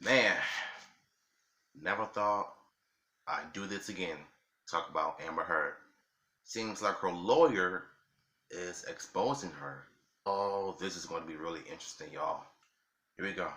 Man, never thought I'd do this again. Talk about Amber Heard. Seems like her lawyer is exposing her. Oh, this is going to be really interesting, y'all. Here we go.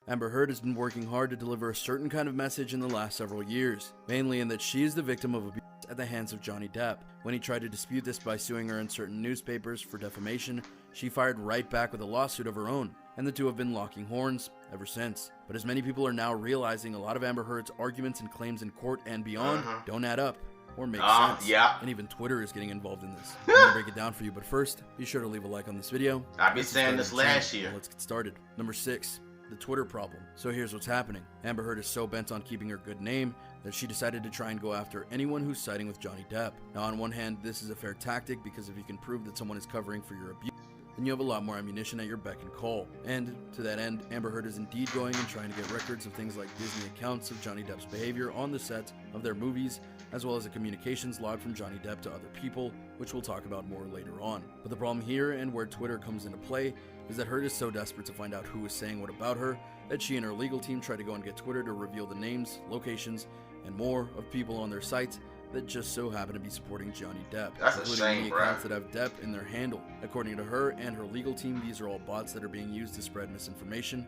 Amber Heard has been working hard to deliver a certain kind of message in the last several years, mainly in that she is the victim of abuse at the hands of Johnny Depp. When he tried to dispute this by suing her in certain newspapers for defamation, she fired right back with a lawsuit of her own, and the two have been locking horns ever since. But as many people are now realizing, a lot of Amber Heard's arguments and claims in court and beyond don't add up or make sense. Yeah. And even Twitter is getting involved in this. I'm gonna break it down for you, but first, be sure to leave a like on this video. I've been saying this last year. Let's get started. Number 6. The Twitter problem. So here's what's happening. Amber Heard is so bent on keeping her good name that she decided to try and go after anyone who's siding with Johnny Depp. Now, on one hand, this is a fair tactic because if you can prove that someone is covering for your abuse, then you have a lot more ammunition at your beck and call. And to that end, Amber Heard is indeed going and trying to get records of things like Disney accounts of Johnny Depp's behavior on the set of their movies, as well as a communications log from Johnny Depp to other people, which we'll talk about more later on. But the problem here, and where Twitter comes into play, is that Heard is so desperate to find out who is saying what about her that she and her legal team try to go and get Twitter to reveal the names, locations, and more of people on their sites that just so happen to be supporting Johnny Depp, That's a including shame, the accounts that have Depp in their handle. According to her and her legal team, these are all bots that are being used to spread misinformation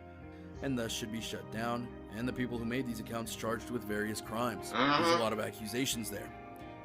and thus should be shut down, and the people who made these accounts charged with various crimes. There's a lot of accusations there.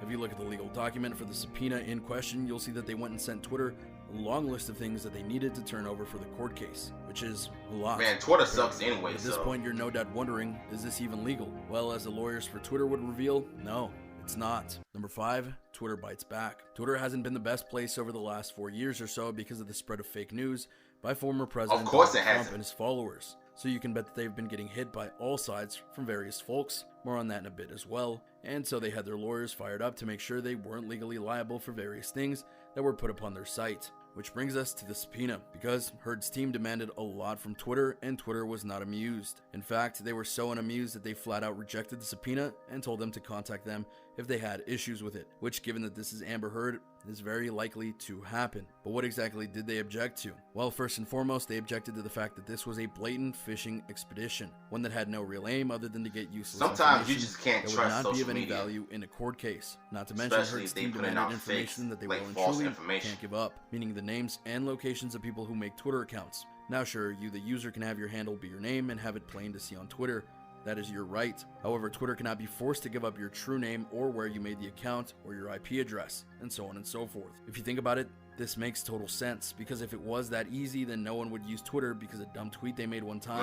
If you look at the legal document for the subpoena in question, you'll see that they went and sent Twitter a long list of things that they needed to turn over for the court case, which is a lot. Man, Twitter sucks anyway. At this point, you're no doubt wondering, is this even legal? Well, as the lawyers for Twitter would reveal, no, it's not. Number 5, Twitter bites back. Twitter hasn't been the best place over the last 4 years or so because of the spread of fake news by former President Donald Trump and his followers. So you can bet that they've been getting hit by all sides from various folks. More on that in a bit as well. And so they had their lawyers fired up to make sure they weren't legally liable for various things that were put upon their site. Which brings us to the subpoena, because Heard's team demanded a lot from Twitter, and Twitter was not amused. In fact, they were so unamused that they flat out rejected the subpoena and told them to contact them if they had issues with it, which, given that this is Amber Heard, is very likely to happen. But what exactly did they object to? Well, first and foremost, they objected to the fact that this was a blatant fishing expedition, one that had no real aim other than to get useless Sometimes you just can't that trust would not be of social any media. value in a court case. Not to mention, Especially Heard's if they team putting demanded out information fakes, that they like well and false truly information. can't give up, meaning the names and locations of people who make Twitter accounts. Now sure, you the user can have your handle be your name and have it plain to see on Twitter. That is your right. However, Twitter cannot be forced to give up your true name or where you made the account or your IP address, and so on and so forth. If you think about it, this makes total sense, because if it was that easy, then no one would use Twitter, because a dumb tweet they made one time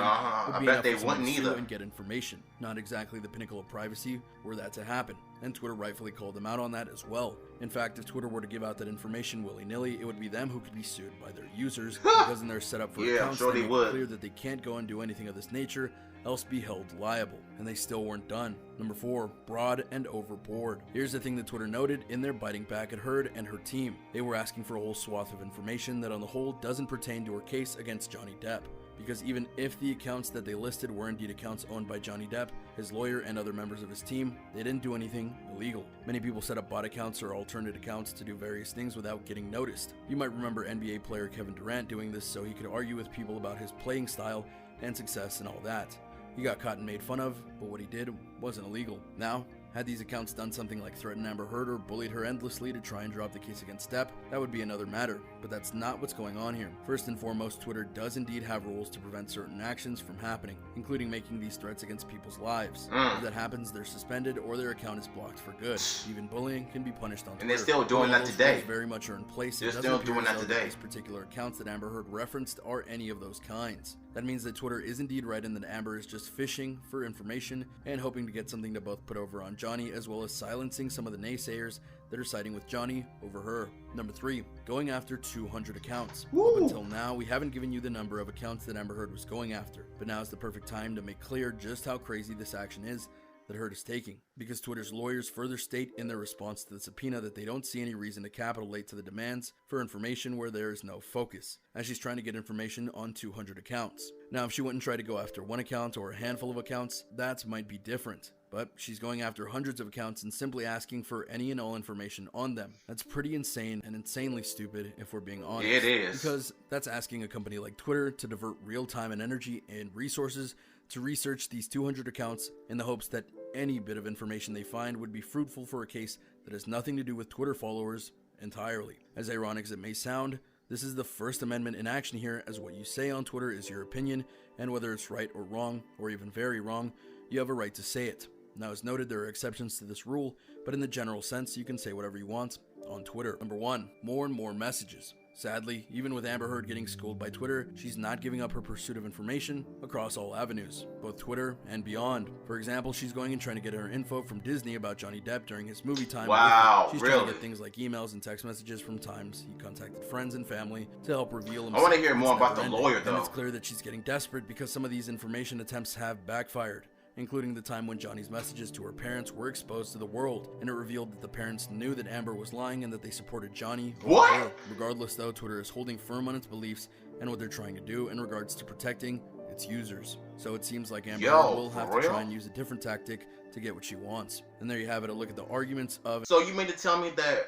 would be I bet enough they for someone wouldn't to sue either. and get information. Not exactly the pinnacle of privacy were that to happen, and Twitter rightfully called them out on that as well. In fact, if Twitter were to give out that information willy-nilly, it would be them who could be sued by their users, because in their setup for Yeah, I'm accounts, sure they they make would. it clear that they can't go and do anything of this nature, else be held liable, and they still weren't done. Number 4, broad and overboard. Here's the thing that Twitter noted in their biting back at Heard and her team. They were asking for a whole swath of information that on the whole doesn't pertain to her case against Johnny Depp. Because even if the accounts that they listed were indeed accounts owned by Johnny Depp, his lawyer, and other members of his team, they didn't do anything illegal. Many people set up bot accounts or alternate accounts to do various things without getting noticed. You might remember NBA player Kevin Durant doing this so he could argue with people about his playing style and success and all that. He got caught and made fun of, but what he did wasn't illegal. Now, had these accounts done something like threaten Amber Heard or bullied her endlessly to try and drop the case against Depp, that would be another matter, but that's not what's going on here. First and foremost, Twitter does indeed have rules to prevent certain actions from happening, including making these threats against people's lives. If that happens, they're suspended or their account is blocked for good. Even bullying can be punished on Twitter. And they're still doing that today. Very much are in place. They're It doesn't still appear doing as that though today. These particular accounts that Amber Heard referenced are any of those kinds. That means that Twitter is indeed right in that Amber is just fishing for information and hoping to get something to both put over on Johnny, as well as silencing some of the naysayers that are siding with Johnny over her. Number 3, going after 200 accounts. Up until now, we haven't given you the number of accounts that Amber Heard was going after, but now is the perfect time to make clear just how crazy this action is that Heard is taking, because Twitter's lawyers further state in their response to the subpoena that they don't see any reason to capitulate to the demands for information where there is no focus, as she's trying to get information on 200 accounts. Now, if she wouldn't try to go after one account or a handful of accounts, that might be different. But she's going after hundreds of accounts and simply asking for any and all information on them. That's pretty insane and insanely stupid if we're being honest. It is. Because that's asking a company like Twitter to divert real time and energy and resources to research these 200 accounts in the hopes that any bit of information they find would be fruitful for a case that has nothing to do with Twitter followers entirely. As ironic as it may sound, this is the First Amendment in action here, as what you say on Twitter is your opinion, and whether it's right or wrong, or even very wrong, you have a right to say it. Now, as noted, there are exceptions to this rule, but in the general sense, you can say whatever you want on Twitter. Number 1, more and more messages. Sadly, even with Amber Heard getting schooled by Twitter, she's not giving up her pursuit of information across all avenues, both Twitter and beyond. For example, she's going and trying to get her info from Disney about Johnny Depp during his movie time. Wow, she's really? trying to get things like emails and text messages from times he contacted friends and family to help reveal himself. I want to hear more about the lawyer, though. And it's clear that she's getting desperate because some of these information attempts have backfired, including the time when Johnny's messages to her parents were exposed to the world, and it revealed that the parents knew that Amber was lying and that they supported Johnny over What? her. Regardless, though, Twitter is holding firm on its beliefs and what they're trying to do in regards to protecting its users. So it seems like Amber will have to try and use a different tactic to get what she wants. And there you have it, a look at the arguments of... So you mean to tell me that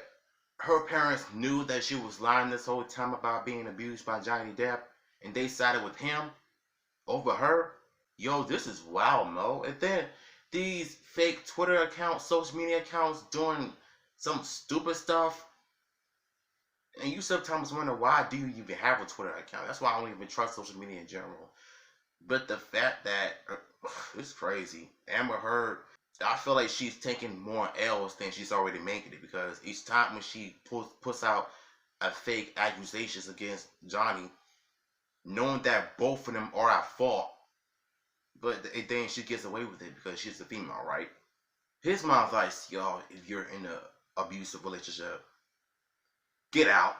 her parents knew that she was lying this whole time about being abused by Johnny Depp, and they sided with him over her? Yo, this is wild, Mo. And then these fake Twitter accounts, social media accounts doing some stupid stuff. And you sometimes wonder, why do you even have a Twitter account? That's why I don't even trust social media in general. But the fact that, it's crazy. Amber Heard, I feel like she's taking more L's than she's already making it. Because each time when she puts out a fake accusations against Johnny, knowing that both of them are at fault, but then she gets away with it because she's a female, right? Here's my advice, y'all. If you're in an abusive relationship, get out.